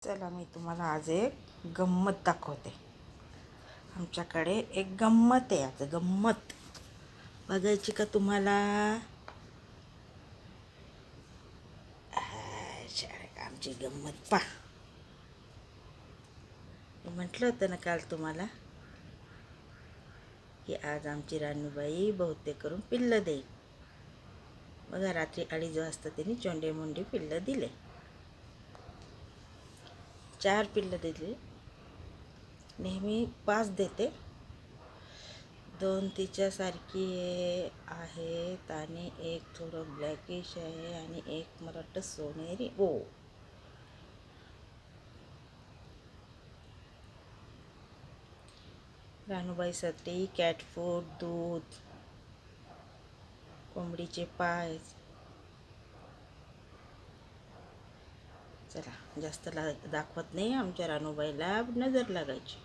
चला मी तुम्हाला आज एक गंमत दाखवते. आमच्याकडे एक गंमत आहे. आज गंमत बघायची का तुम्हाला? आमची गंमत पा. मी म्हटलं होतं ना काल तुम्हाला की आज आमची रानूबाई बहुतेक करून पिल्लं देईल. बघा रात्री 2:30 वाजता तिने चोंडे मोंडे पिल्लं दिले. 4 पिल्लं दिली. नेहमी 5 देते. 2 तिच्यासारखी आहेत आणि एक थोडं ब्लॅकिश आहे आणि एक मला वाटतं सोनेरी. रानूबाईसाठी कॅट फूड, दूध, कोंबडीचे पाय. चला जास्त दाखवत नाही, आमच्या रानूबाईला नजर लागायची.